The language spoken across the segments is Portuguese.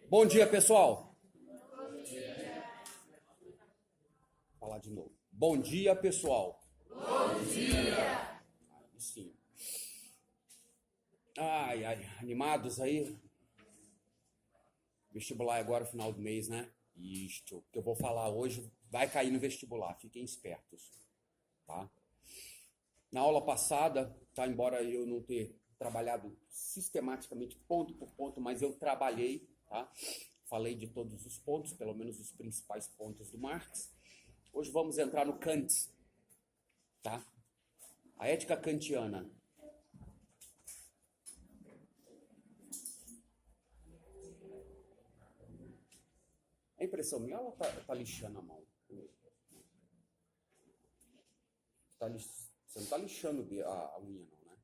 Bom dia, pessoal. Vou falar de novo. Bom dia, pessoal. Bom dia! Aí sim. Ai, animados aí? Vestibular é agora, final do mês, né? Isto que eu vou falar hoje vai cair no vestibular, fiquem espertos, tá? Na aula passada, tá? Embora eu não ter trabalhado sistematicamente ponto por ponto, mas eu trabalhei, tá? Falei de todos os pontos, pelo menos os principais pontos do Marx. Hoje vamos entrar no Kant, tá? A ética kantiana. É impressão minha ou tá lixando a mão? Você não tá lixando a unha, não, né?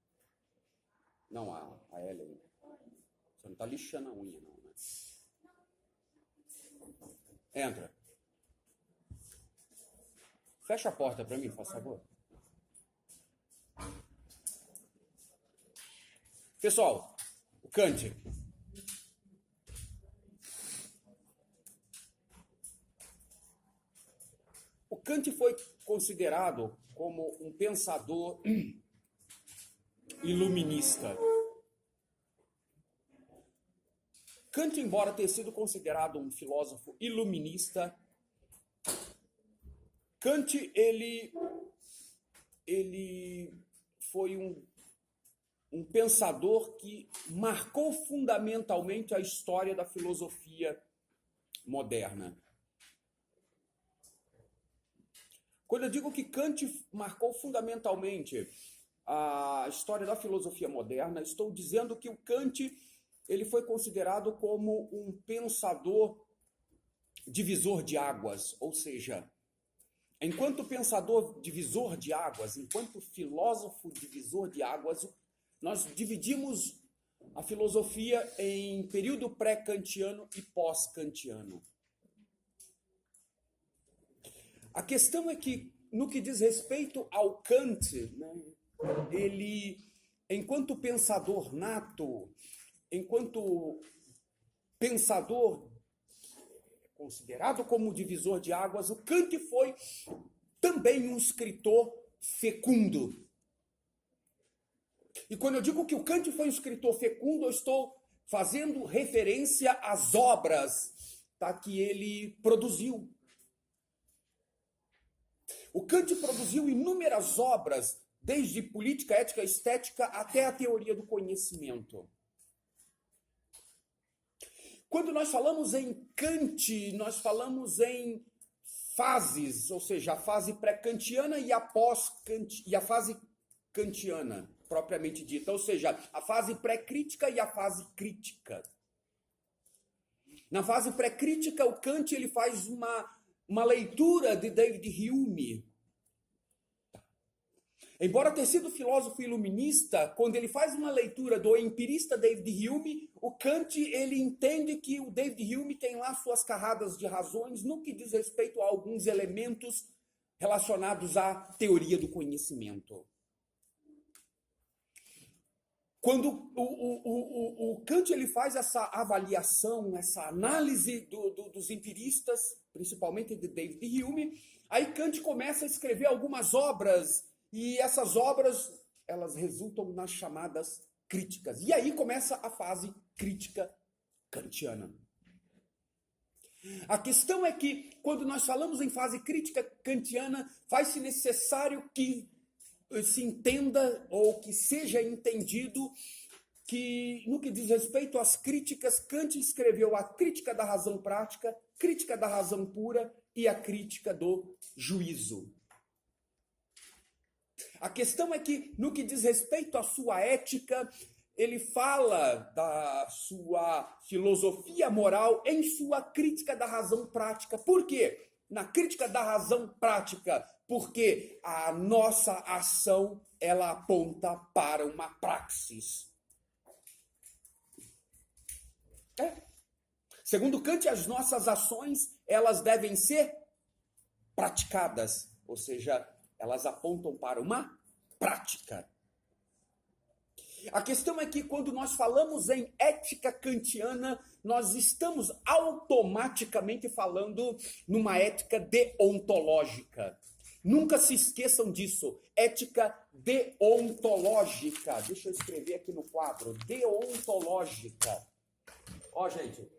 Não, a Ellen. Você não tá lixando a unha, não, né? Entra. Fecha a porta para mim, por favor. Pessoal, o Kant. O Kant foi considerado como um pensador iluminista. Kant, embora tenha sido considerado um filósofo iluminista, Kant, ele foi um pensador que marcou fundamentalmente a história da filosofia moderna. Quando eu digo que Kant marcou fundamentalmente a história da filosofia moderna, estou dizendo que o Kant ele foi considerado como um pensador divisor de águas, ou seja, enquanto pensador divisor de águas, enquanto filósofo divisor de águas, nós dividimos a filosofia em período pré-kantiano e pós-kantiano. A questão é que, no que diz respeito ao Kant, né, ele, enquanto pensador nato, enquanto pensador considerado como divisor de águas, o Kant foi também um escritor fecundo. E quando eu digo que o Kant foi um escritor fecundo, eu estou fazendo referência às obras, tá, que ele produziu. O Kant produziu inúmeras obras, desde política, ética, estética, até a teoria do conhecimento. Quando nós falamos em Kant, nós falamos em fases, ou seja, a fase pré-kantiana e a pós-kantiana, e a fase kantiana, propriamente dita, ou seja, a fase pré-crítica e a fase crítica. Na fase pré-crítica, o Kant ele faz uma leitura de David Hume. Embora tenha sido filósofo iluminista, quando ele faz uma leitura do empirista David Hume, o Kant ele entende que o David Hume tem lá suas carradas de razões no que diz respeito a alguns elementos relacionados à teoria do conhecimento. Quando o Kant ele faz essa avaliação, essa análise dos empiristas, principalmente de David Hume, aí Kant começa a escrever algumas obras, e essas obras elas resultam nas chamadas críticas. E aí começa a fase crítica kantiana. A questão é que, quando nós falamos em fase crítica kantiana, faz-se necessário que se entenda ou que seja entendido que, no que diz respeito às críticas, Kant escreveu a crítica da razão prática, crítica da razão pura e a crítica do juízo. A questão é que, no que diz respeito à sua ética, ele fala da sua filosofia moral em sua crítica da razão prática. Por quê? Na crítica da razão prática, porque a nossa ação ela aponta para uma praxis. Segundo Kant, as nossas ações elas devem ser praticadas, ou seja, elas apontam para uma prática. A questão é que quando nós falamos em ética kantiana, nós estamos automaticamente falando numa ética deontológica. Nunca se esqueçam disso. Ética deontológica. Deixa eu escrever aqui no quadro. Deontológica. Ó, gente.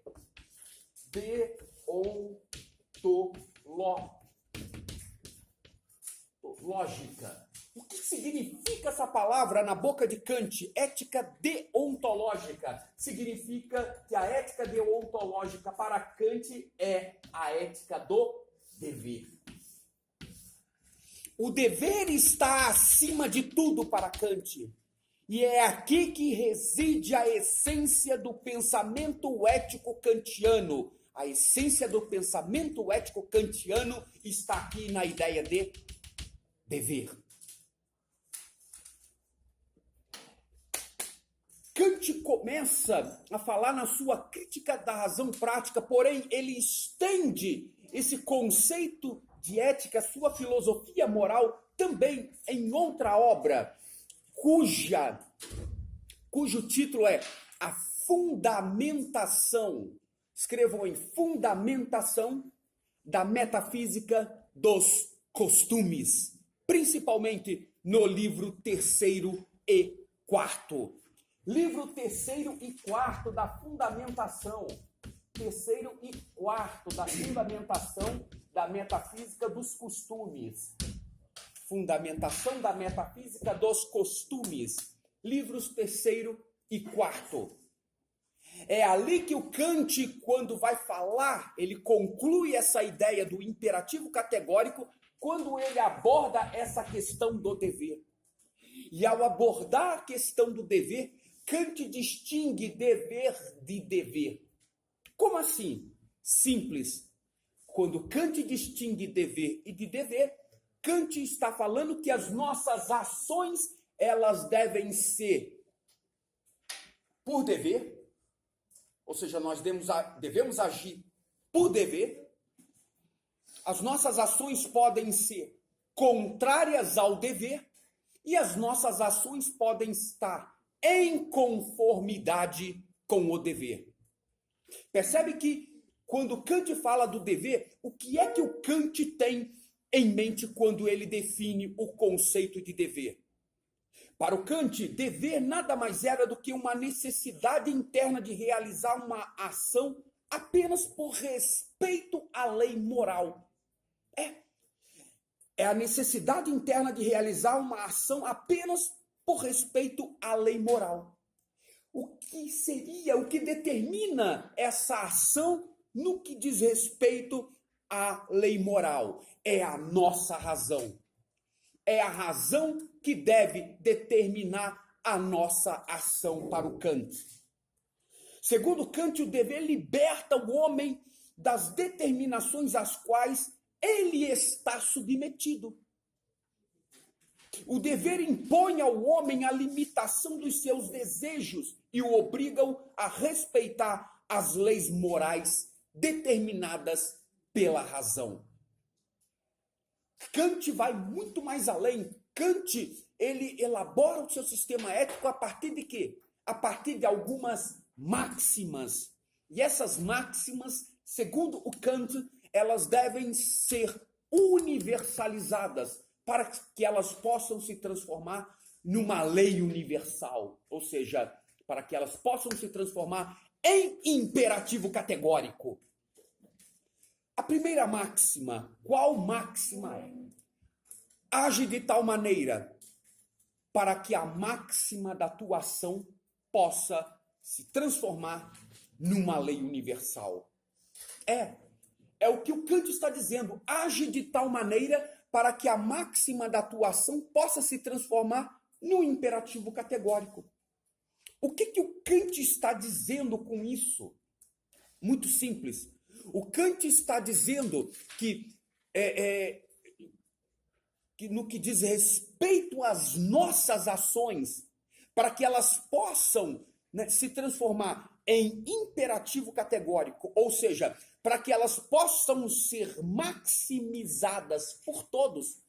Deontológica. O que significa essa palavra na boca de Kant? Ética deontológica. Significa que a ética deontológica para Kant é a ética do dever. O dever está acima de tudo para Kant. E é aqui que reside a essência do pensamento ético kantiano. A essência do pensamento ético kantiano está aqui na ideia de dever. Kant começa a falar na sua crítica da razão prática, porém ele estende esse conceito de ética, sua filosofia moral, também em outra obra, cujo título é A Fundamentação. Escrevam em Fundamentação da Metafísica dos Costumes, principalmente no livro 3º e 4º. Livro 3º e 4º da Fundamentação. 3º e 4º da Fundamentação da Metafísica dos Costumes. Fundamentação da Metafísica dos Costumes. Livros 3º e 4º. É ali que o Kant, quando vai falar, ele conclui essa ideia do imperativo categórico, quando ele aborda essa questão do dever. E ao abordar a questão do dever, Kant distingue dever de dever. Como assim? Simples. Quando Kant distingue dever e de dever, Kant está falando que as nossas ações, elas devem ser por dever, ou seja, nós devemos agir por dever. As nossas ações podem ser contrárias ao dever e as nossas ações podem estar em conformidade com o dever. Percebe que quando Kant fala do dever, o que é que o Kant tem em mente quando ele define o conceito de dever? Para o Kant, dever nada mais era do que uma necessidade interna de realizar uma ação apenas por respeito à lei moral. É a necessidade interna de realizar uma ação apenas por respeito à lei moral. O que determina essa ação no que diz respeito à lei moral? É a nossa razão. É a razão que deve determinar a nossa ação para o Kant. Segundo Kant, o dever liberta o homem das determinações às quais ele está submetido. O dever impõe ao homem a limitação dos seus desejos e o obrigam a respeitar as leis morais determinadas pela razão. Kant vai muito mais além. Kant, ele elabora o seu sistema ético a partir de quê? A partir de algumas máximas. E essas máximas, segundo o Kant, elas devem ser universalizadas para que elas possam se transformar numa lei universal. Ou seja, para que elas possam se transformar em imperativo categórico. A primeira máxima, qual máxima é? Age de tal maneira para que a máxima da tua ação possa se transformar numa lei universal. É o que o Kant está dizendo. Age de tal maneira para que a máxima da tua ação possa se transformar num imperativo categórico. O que o Kant está dizendo com isso? Muito simples. O Kant está dizendo que no que diz respeito às nossas ações, para que elas possam, né, se transformar em imperativo categórico, ou seja, para que elas possam ser maximizadas por todos.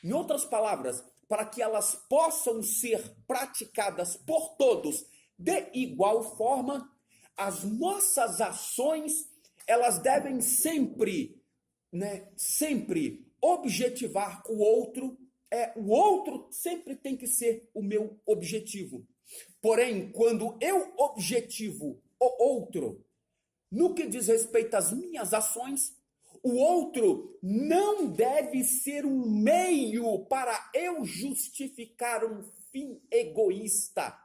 Em outras palavras, para que elas possam ser praticadas por todos de igual forma, as nossas ações, elas devem sempre, sempre objetivar o outro. O outro sempre tem que ser o meu objetivo. Porém, quando eu objetivo o outro, no que diz respeito às minhas ações, o outro não deve ser um meio para eu justificar um fim egoísta,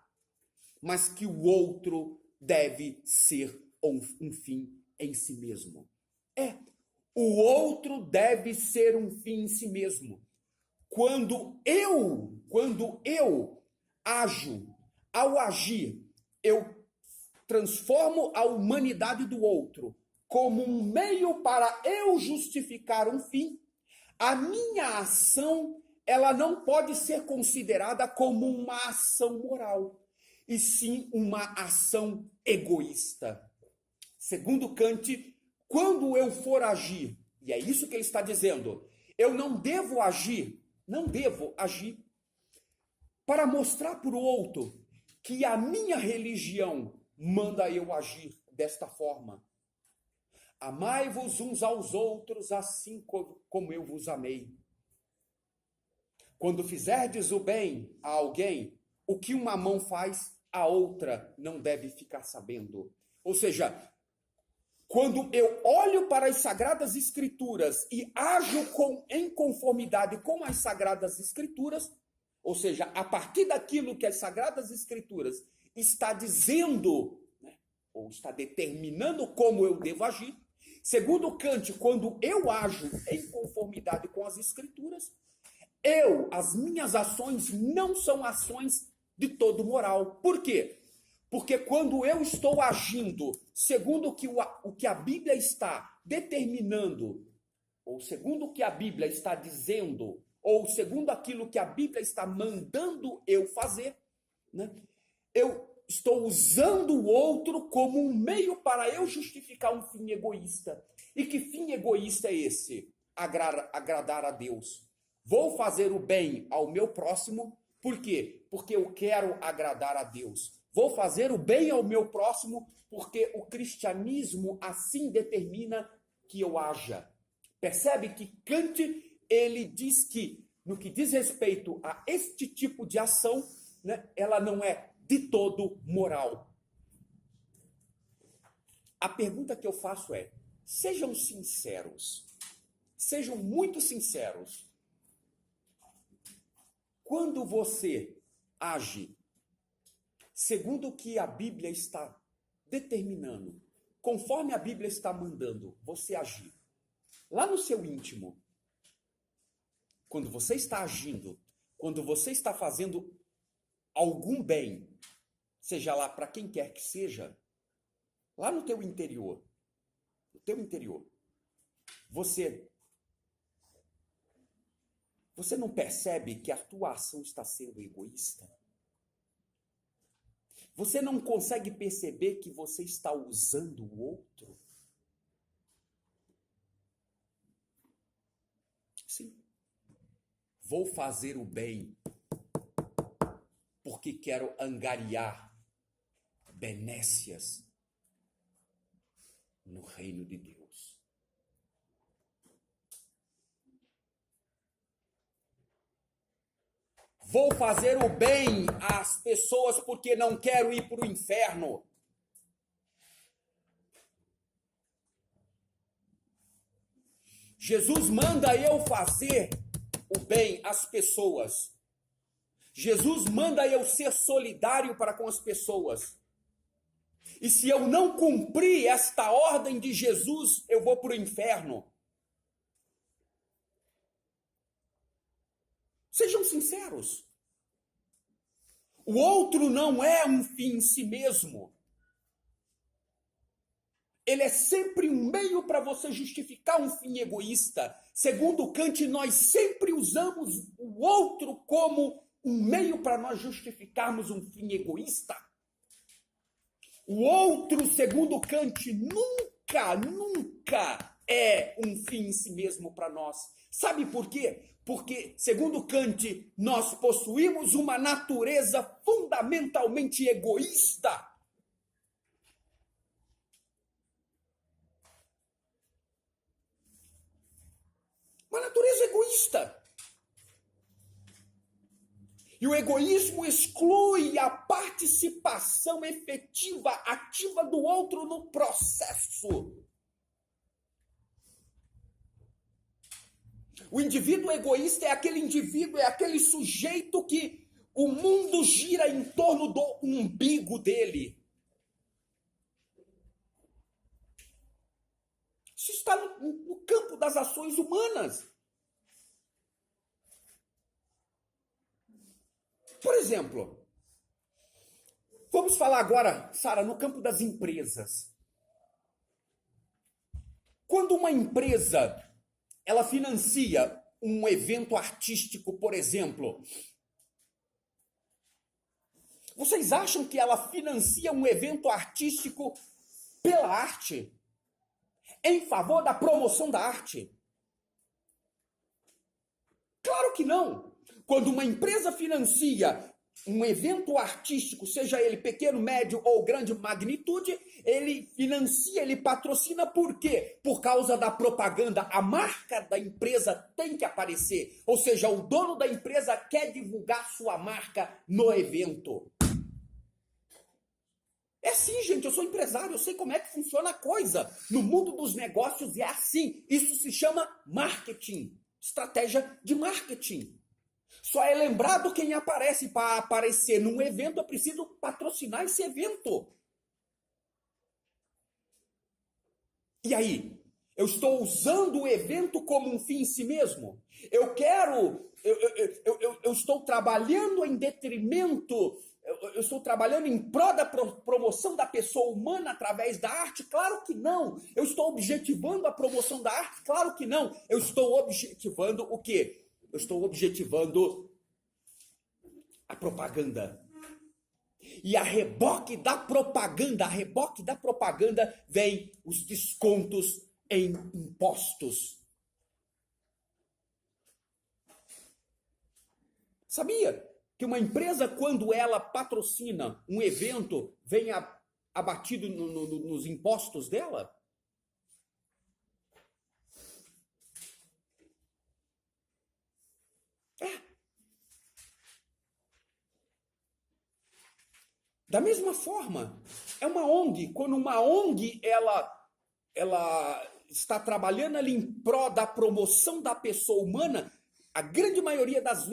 mas que o outro deve ser um fim em si mesmo. O outro deve ser um fim em si mesmo. Quando eu ajo, ao agir, eu transformo a humanidade do outro como um meio para eu justificar um fim, a minha ação, ela não pode ser considerada como uma ação moral, e sim uma ação egoísta. Segundo Kant, quando eu for agir, e é isso que ele está dizendo, eu não devo agir para mostrar para o outro que a minha religião manda eu agir desta forma. Amai-vos uns aos outros assim como eu vos amei. Quando fizerdes o bem a alguém, o que uma mão faz, a outra não deve ficar sabendo. Ou seja, quando eu olho para as Sagradas Escrituras e ajo em conformidade com as Sagradas Escrituras, ou seja, a partir daquilo que as Sagradas Escrituras está dizendo, ou está determinando como eu devo agir, segundo Kant, quando eu ajo em conformidade com as Escrituras, as minhas ações não são ações de todo moral. Por quê? Porque quando eu estou agindo segundo o que a Bíblia está determinando, ou segundo o que a Bíblia está dizendo, ou segundo aquilo que a Bíblia está mandando eu fazer, eu estou usando o outro como um meio para eu justificar um fim egoísta. E que fim egoísta é esse? Agradar a Deus. Vou fazer o bem ao meu próximo, por quê? Porque eu quero agradar a Deus. Vou fazer o bem ao meu próximo porque o cristianismo assim determina que eu haja. Percebe que Kant, ele diz que, no que diz respeito a este tipo de ação, ela não é de todo moral. A pergunta que eu faço é, sejam sinceros, sejam muito sinceros. Quando você age segundo o que a Bíblia está determinando, conforme a Bíblia está mandando você agir, lá no seu íntimo, quando você está agindo, quando você está fazendo algum bem, seja lá para quem quer que seja, lá no teu interior, você não percebe que a tua ação está sendo egoísta? Você não consegue perceber que você está usando o outro? Sim. Vou fazer o bem porque quero angariar benécias no reino de Deus. Vou fazer o bem às pessoas porque não quero ir para o inferno. Jesus manda eu fazer o bem às pessoas. Jesus manda eu ser solidário para com as pessoas. E se eu não cumprir esta ordem de Jesus, eu vou para o inferno. Sejam sinceros. O outro não é um fim em si mesmo. Ele é sempre um meio para você justificar um fim egoísta. Segundo Kant, nós sempre usamos o outro como um meio para nós justificarmos um fim egoísta. O outro, segundo Kant, nunca é um fim em si mesmo para nós. Sabe por quê? Porque, segundo Kant, nós possuímos uma natureza fundamentalmente egoísta. Uma natureza egoísta. E o egoísmo exclui a participação efetiva, ativa do outro no processo. O indivíduo egoísta é aquele indivíduo, é aquele sujeito que o mundo gira em torno do umbigo dele. Isso está no campo das ações humanas. Por exemplo, vamos falar agora, Sara, no campo das empresas. Quando uma empresa ela financia um evento artístico, por exemplo, vocês acham que ela financia um evento artístico pela arte? Em favor da promoção da arte? Claro que não. Quando uma empresa financia um evento artístico, seja ele pequeno, médio ou grande magnitude, ele financia, ele patrocina por quê? Por causa da propaganda. A marca da empresa tem que aparecer. Ou seja, o dono da empresa quer divulgar sua marca no evento. É assim, gente, eu sou empresário, eu sei como é que funciona a coisa. No mundo dos negócios é assim. Isso se chama marketing, estratégia de marketing. Só é lembrado quem aparece. Para aparecer num evento, eu preciso patrocinar esse evento. E aí? Eu estou usando o evento como um fim em si mesmo? Eu estou trabalhando em detrimento, eu estou trabalhando em prol da promoção da pessoa humana através da arte? Claro que não. Eu estou objetivando a promoção da arte? Claro que não. Eu estou objetivando o quê? Eu estou objetivando a propaganda. E a reboque da propaganda vem os descontos em impostos. Sabia que uma empresa, quando ela patrocina um evento, vem abatido nos impostos dela? Da mesma forma, é uma ONG. Quando uma ONG ela está trabalhando ali em prol da promoção da pessoa humana, na grande maioria das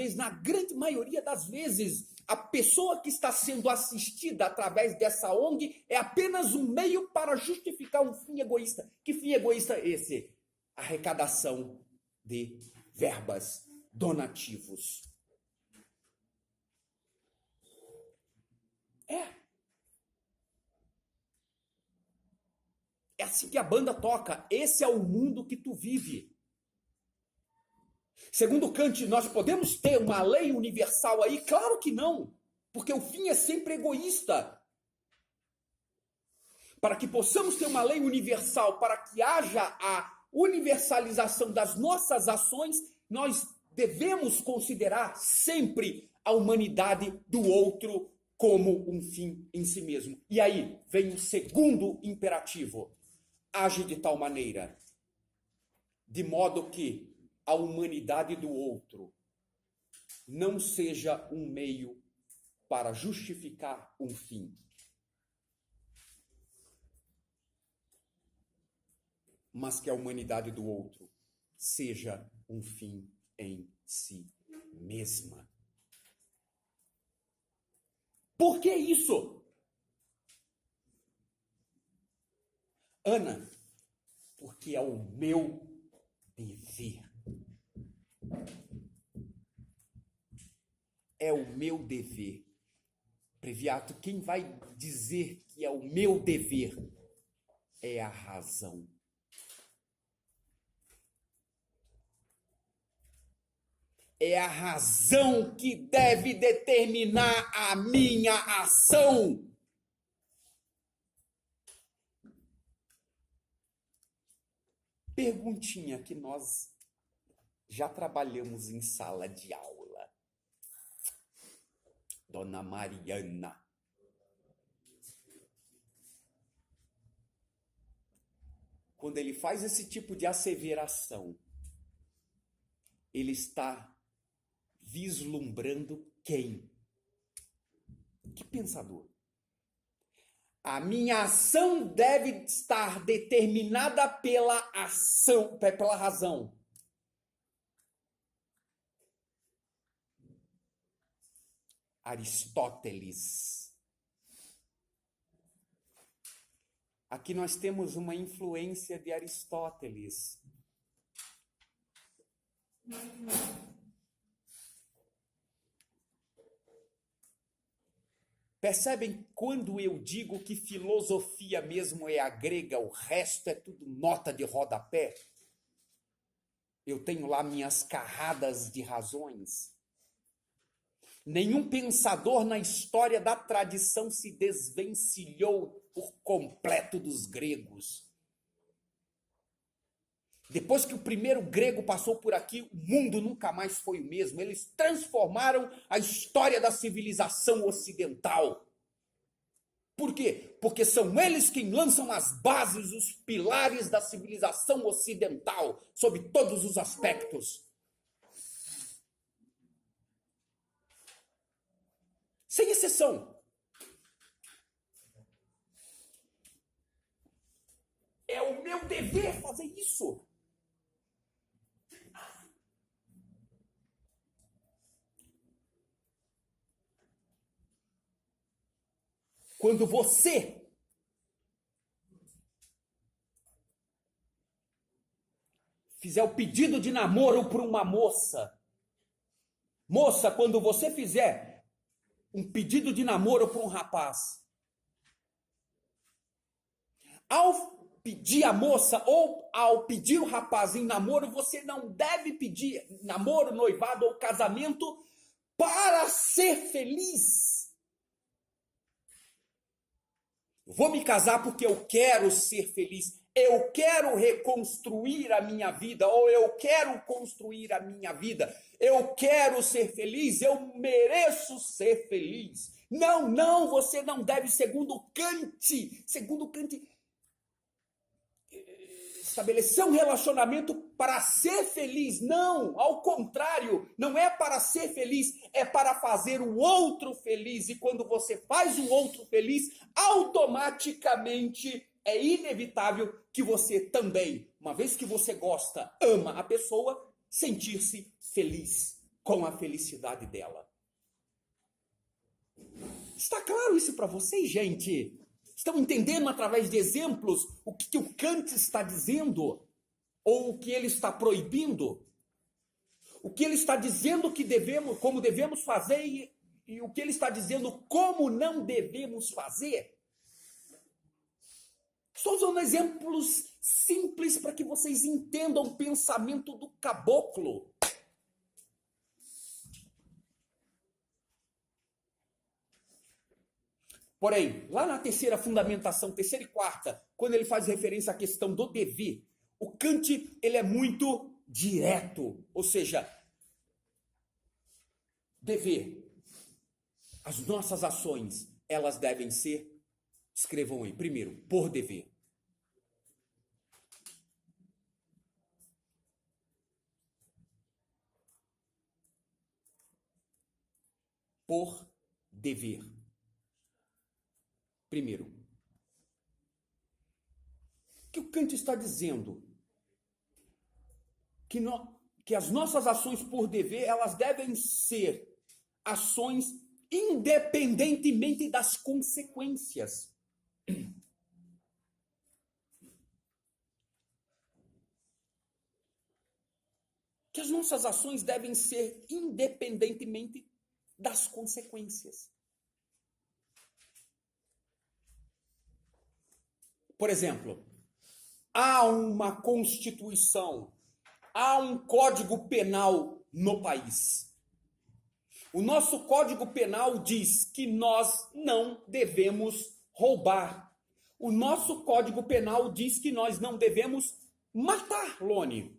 vezes, a pessoa que está sendo assistida através dessa ONG é apenas um meio para justificar um fim egoísta. Que fim egoísta é esse? Arrecadação de verbas, donativos. É assim que a banda toca. Esse é o mundo que tu vive. Segundo Kant, nós podemos ter uma lei universal aí? Claro que não, porque o fim é sempre egoísta. Para que possamos ter uma lei universal, para que haja a universalização das nossas ações, nós devemos considerar sempre a humanidade do outro como um fim em si mesmo. E aí vem o segundo imperativo. Age de tal maneira, de modo que a humanidade do outro não seja um meio para justificar um fim. Mas que a humanidade do outro seja um fim em si mesma. Por que isso? Ana, porque é o meu dever. É o meu dever. Previato, quem vai dizer que é o meu dever é a razão. É a razão que deve determinar a minha ação. Perguntinha que nós Já trabalhamos em sala de aula. Dona Mariana. Quando ele faz esse tipo de asseveração, ele está vislumbrando quem? Que pensador? A minha ação deve estar determinada pela ação, pela razão. Aristóteles. Aqui nós temos uma influência de Aristóteles. Percebem quando eu digo que filosofia mesmo é a grega, o resto é tudo nota de rodapé? Eu tenho lá minhas carradas de razões. Nenhum pensador na história da tradição se desvencilhou por completo dos gregos. Depois que o primeiro grego passou por aqui, o mundo nunca mais foi o mesmo. Eles transformaram a história da civilização ocidental. Por quê? Porque são eles quem lançam as bases, os pilares da civilização ocidental, sob todos os aspectos. Sem exceção. É o meu dever fazer isso. Quando você fizer o pedido de namoro para uma moça, quando você fizer um pedido de namoro para um rapaz, ao pedir a moça ou ao pedir o rapaz em namoro, você não deve pedir namoro, noivado ou casamento para ser feliz. Vou me casar porque eu quero ser feliz. Eu quero reconstruir a minha vida, ou eu quero construir a minha vida. Eu quero ser feliz, eu mereço ser feliz. Não, você não deve, segundo Kant, estabelecer um relacionamento para ser feliz. Não, ao contrário, não é para ser feliz, é para fazer o outro feliz. E quando você faz o outro feliz, automaticamente é inevitável que você também, uma vez que você gosta, ama a pessoa, sentir-se feliz com a felicidade dela. Está claro isso para vocês, gente? Estão entendendo através de exemplos o que o Kant está dizendo? Ou o que ele está proibindo? O que ele está dizendo que devemos, como devemos fazer e o que ele está dizendo como não devemos fazer? Estou usando exemplos simples para que vocês entendam o pensamento do caboclo. Porém, lá na terceira fundamentação, terceira e quarta, quando ele faz referência à questão do dever, o Kant ele é muito direto, ou seja, dever. As nossas ações, elas devem ser, escrevam aí, primeiro, por dever. Por dever. Primeiro, o que o Kant está dizendo? Que as nossas ações por dever, elas devem ser ações independentemente das consequências. Que as nossas ações devem ser independentemente das consequências. Por exemplo, há uma Constituição, há um Código Penal no país. O nosso Código Penal diz que nós não devemos roubar. O nosso Código Penal diz que nós não devemos matar, Lone.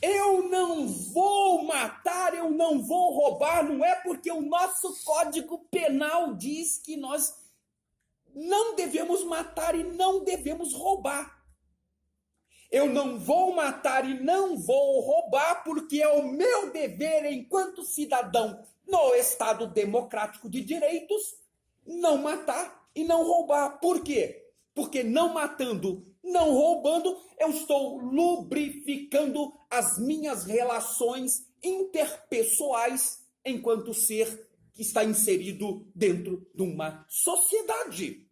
Eu não vou matar, eu não vou roubar, não é porque o nosso Código Penal diz que nós não devemos matar e não devemos roubar. Eu não vou matar e não vou roubar porque é o meu dever enquanto cidadão no Estado democrático de direitos não matar e não roubar. Por quê? Porque não matando, não roubando, eu estou lubrificando as minhas relações interpessoais enquanto ser que está inserido dentro de uma sociedade.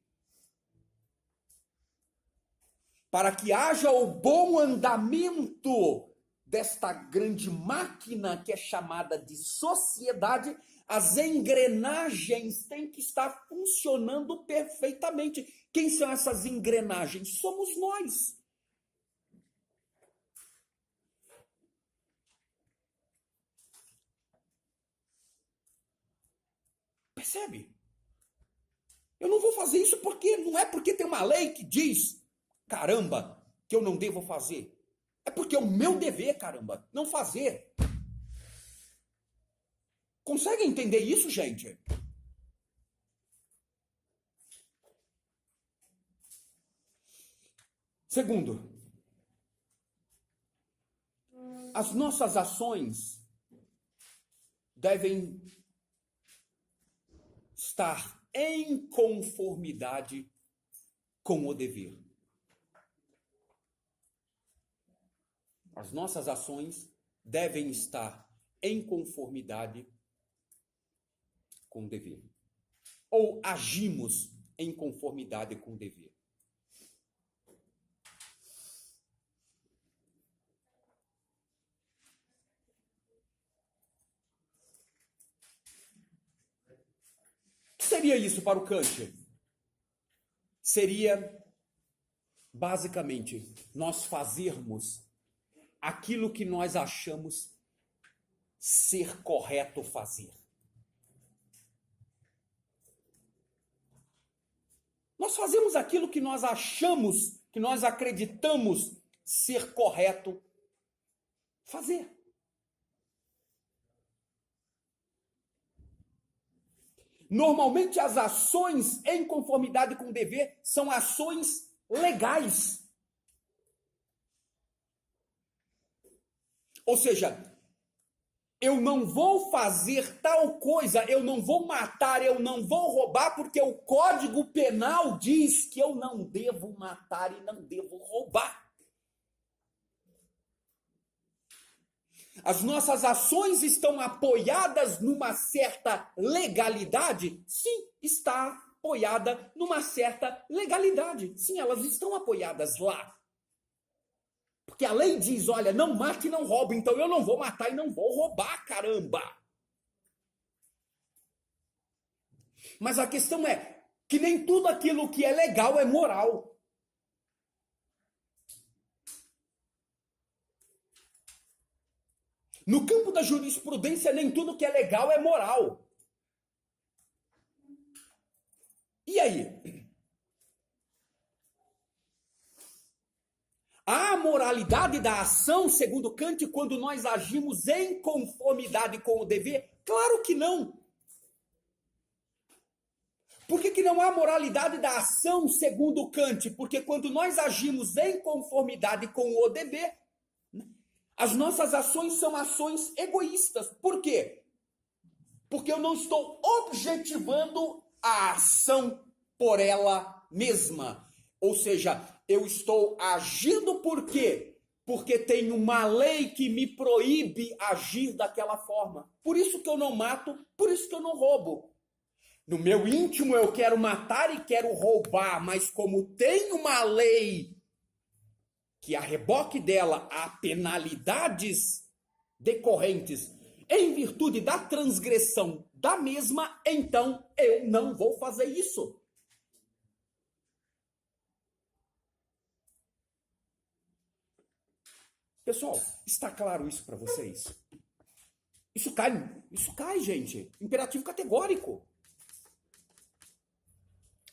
Para que haja o bom andamento desta grande máquina que é chamada de sociedade, as engrenagens têm que estar funcionando perfeitamente. Quem são essas engrenagens? Somos nós. Percebe? Eu não vou fazer isso porque não é porque tem uma lei que diz, caramba, que eu não devo fazer. É porque é o meu dever, caramba, não fazer. Consegue entender isso, gente? Segundo, as nossas ações devem estar em conformidade com o dever. As nossas ações devem estar em conformidade com o dever. Ou agimos em conformidade com o dever. O que seria isso para o Kant? Seria, basicamente, nós fazermos aquilo que nós achamos ser correto fazer. Nós fazemos aquilo que nós achamos, que nós acreditamos ser correto fazer. Normalmente as ações em conformidade com o dever são ações legais. Ou seja, eu não vou fazer tal coisa, eu não vou matar, eu não vou roubar, porque o Código Penal diz que eu não devo matar e não devo roubar. As nossas ações estão apoiadas numa certa legalidade? Sim, está apoiada numa certa legalidade. Sim, elas estão apoiadas lá. Porque a lei diz, olha, não mate e não roube, então eu não vou matar e não vou roubar, caramba. Mas a questão é que nem tudo aquilo que é legal é moral. No campo da jurisprudência, nem tudo que é legal é moral. E aí? A moralidade da ação, segundo Kant, quando nós agimos em conformidade com o dever? Claro que não. Por que não há moralidade da ação, segundo Kant? Porque quando nós agimos em conformidade com o dever, as nossas ações são ações egoístas. Por quê? Porque eu não estou objetivando a ação por ela mesma. Ou seja, eu estou agindo por quê? Porque tem uma lei que me proíbe agir daquela forma. Por isso que eu não mato, por isso que eu não roubo. No meu íntimo eu quero matar e quero roubar, mas como tem uma lei que a reboque dela há penalidades decorrentes em virtude da transgressão da mesma, então eu não vou fazer isso. Pessoal, está claro isso para vocês? Isso cai, gente. Imperativo categórico.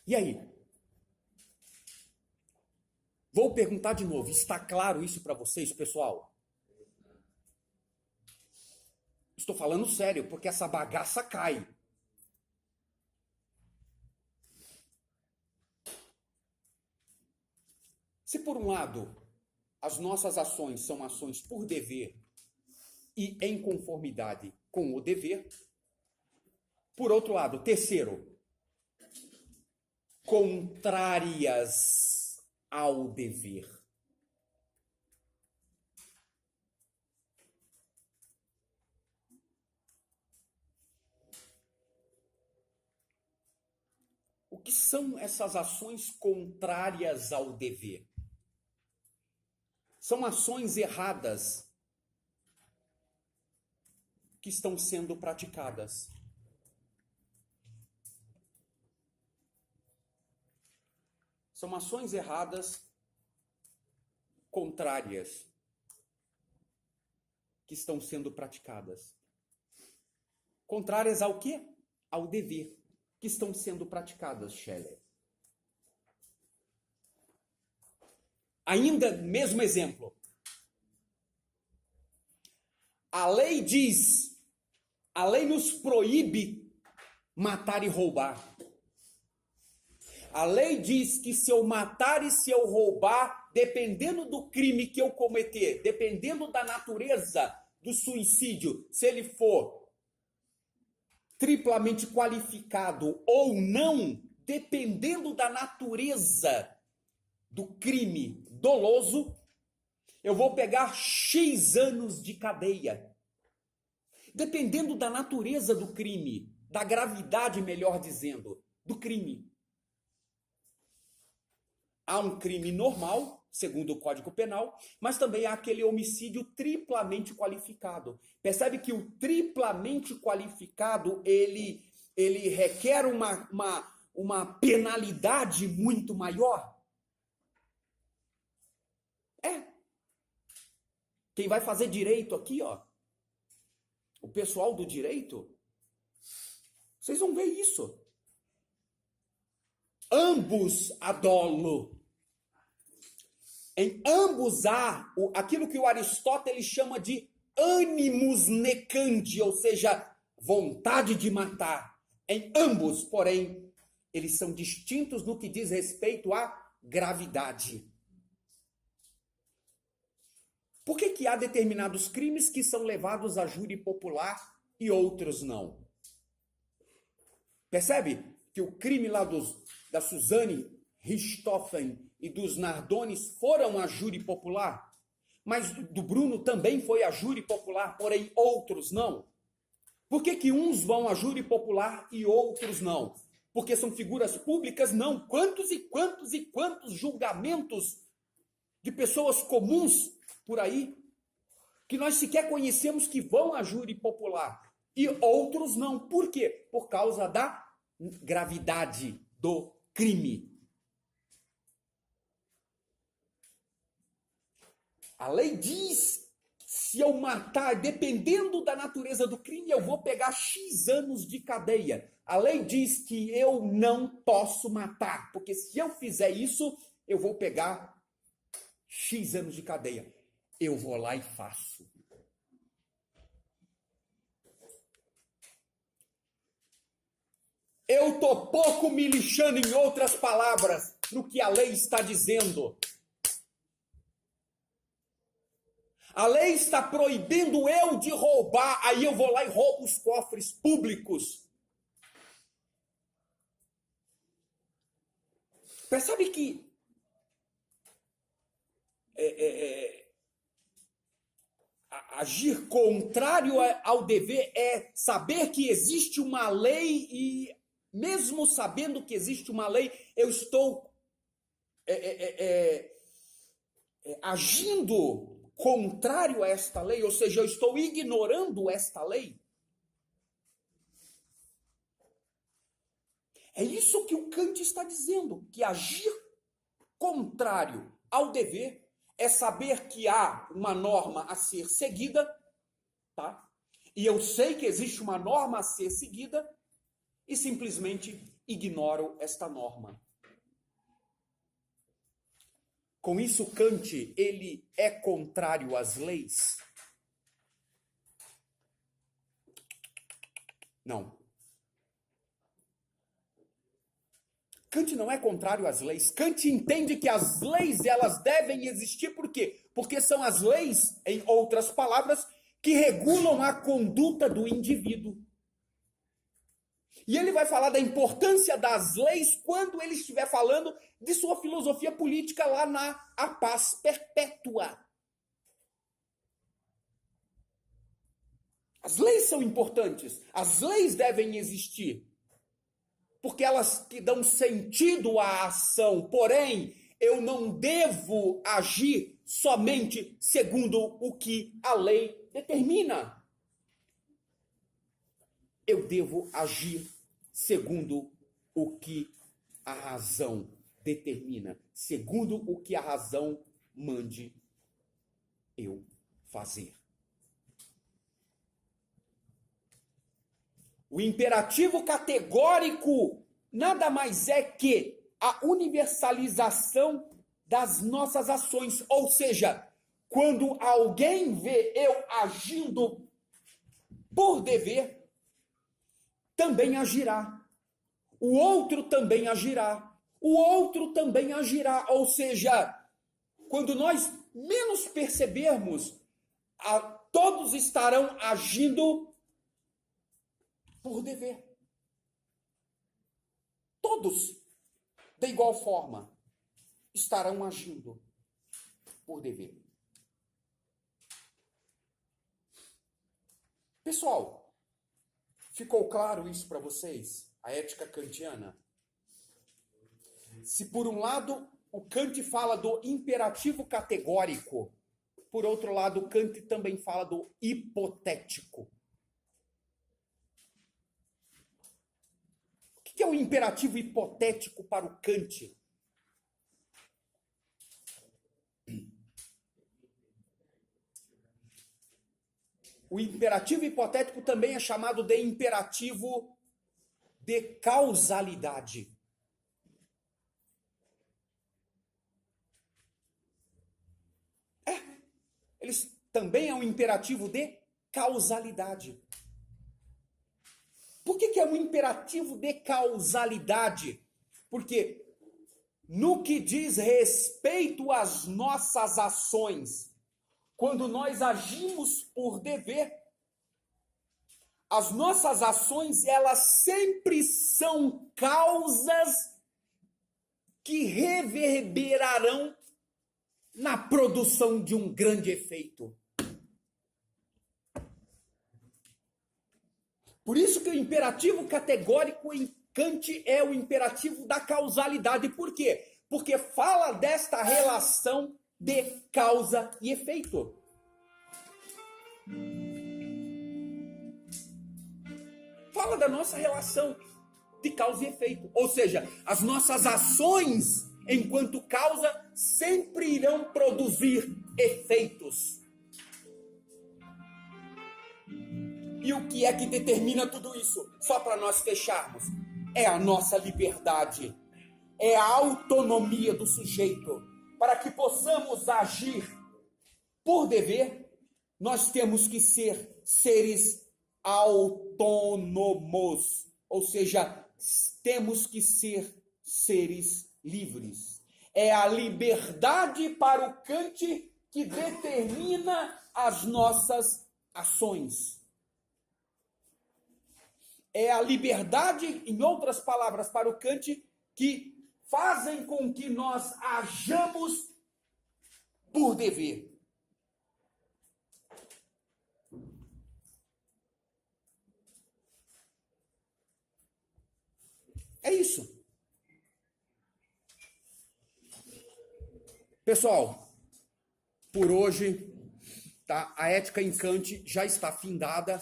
E aí? Vou perguntar de novo, está claro isso para vocês, pessoal? Estou falando sério, porque essa bagaça cai. Se por um lado as nossas ações são ações por dever e em conformidade com o dever, por outro lado, terceiro, contrárias ao dever. O que são essas ações contrárias ao dever? São ações erradas que estão sendo praticadas. São ações erradas contrárias que estão sendo praticadas. Contrárias ao quê? Ao dever, que estão sendo praticadas, Scheller. Ainda, mesmo exemplo. A lei diz, a lei nos proíbe matar e roubar. A lei diz que se eu matar e se eu roubar, dependendo do crime que eu cometer, dependendo da natureza do suicídio, se ele for triplamente qualificado ou não, dependendo da natureza do crime doloso, eu vou pegar X anos de cadeia. Dependendo da natureza do crime, da gravidade, melhor dizendo, do crime. Há um crime normal, segundo o Código Penal, mas também há aquele homicídio triplamente qualificado. Percebe que o triplamente qualificado, ele requer uma penalidade muito maior? Quem vai fazer direito aqui, ó, o pessoal do direito, vocês vão ver isso. Ambos a dolo. Em ambos há aquilo que o Aristóteles chama de animus necandi, ou seja, vontade de matar. Em ambos, porém, eles são distintos no que diz respeito à gravidade. Por que há determinados crimes que são levados a júri popular e outros não? Percebe que o crime lá da Suzane Richthofen e dos Nardones foram a júri popular, mas do Bruno também foi a júri popular, porém outros não. Por que uns vão a júri popular e outros não? Porque são figuras públicas? Não. Quantos e quantos e quantos julgamentos de pessoas comuns por aí, que nós sequer conhecemos, que vão a júri popular, e outros não. Por quê? Por causa da gravidade do crime. A lei diz, se eu matar, dependendo da natureza do crime, eu vou pegar X anos de cadeia. A lei diz que eu não posso matar, porque se eu fizer isso, eu vou pegar X anos de cadeia. Eu vou lá e faço. Eu estou pouco me lixando, em outras palavras, no que a lei está dizendo. A lei está proibindo eu de roubar, aí eu vou lá e roubo os cofres públicos. Percebe que agir contrário ao dever é saber que existe uma lei e, mesmo sabendo que existe uma lei, eu estou agindo contrário a esta lei, ou seja, eu estou ignorando esta lei. É isso que o Kant está dizendo, que agir contrário ao dever é saber que há uma norma a ser seguida, tá? E eu sei que existe uma norma a ser seguida e simplesmente ignoro esta norma. Com isso, Kant, ele é contrário às leis? Não. Kant não é contrário às leis. Kant entende que as leis, elas devem existir por quê? Porque são as leis, em outras palavras, que regulam a conduta do indivíduo. E ele vai falar da importância das leis quando ele estiver falando de sua filosofia política lá na A Paz Perpétua. As leis são importantes, as leis devem existir, porque elas que dão sentido à ação. Porém, eu não devo agir somente segundo o que a lei determina. Eu devo agir segundo o que a razão determina, segundo o que a razão mande eu fazer. O imperativo categórico nada mais é que a universalização das nossas ações. Ou seja, quando alguém vê eu agindo por dever, também agirá. O outro também agirá. O outro também agirá. Ou seja, quando nós menos percebermos, todos estarão agindo por dever. Todos, de igual forma, estarão agindo por dever. Pessoal, ficou claro isso para vocês? A ética kantiana? Se por um lado o Kant fala do imperativo categórico, por outro lado, Kant também fala do hipotético. O que é o imperativo hipotético para o Kant? O imperativo hipotético também é chamado de imperativo de causalidade. Eles também é um imperativo de causalidade. Por que é um imperativo de causalidade? Porque no que diz respeito às nossas ações, quando nós agimos por dever, as nossas ações, elas sempre são causas que reverberarão na produção de um grande efeito. Por isso que o imperativo categórico em Kant é o imperativo da causalidade. Por quê? Porque fala desta relação de causa e efeito. Fala da nossa relação de causa e efeito. Ou seja, as nossas ações, enquanto causa, sempre irão produzir efeitos. E o que é que determina tudo isso? Só para nós fecharmos. É a nossa liberdade. É a autonomia do sujeito. Para que possamos agir por dever, nós temos que ser seres autônomos. Ou seja, temos que ser seres livres. É a liberdade para o Kant que determina as nossas ações. É a liberdade, em outras palavras, para o Kant, que fazem com que nós hajamos por dever. É isso. Pessoal, por hoje, tá? A ética em Kant já está findada.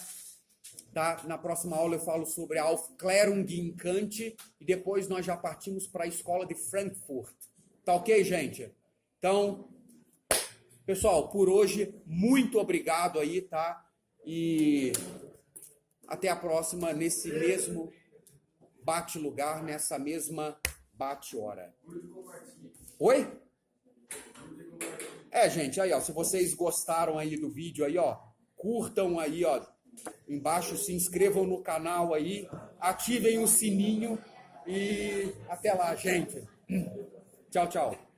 Tá? Na próxima aula eu falo sobre a Aufklärung em Kant e depois nós já partimos para a escola de Frankfurt. Tá ok, gente? Então, pessoal, por hoje, muito obrigado aí, tá? E até a próxima nesse mesmo bate-lugar, nessa mesma bate-hora. Oi? Gente, aí, ó, se vocês gostaram aí do vídeo aí, ó, curtam aí, ó, embaixo, se inscrevam no canal aí, ativem o sininho e até lá, gente. Tchau, tchau.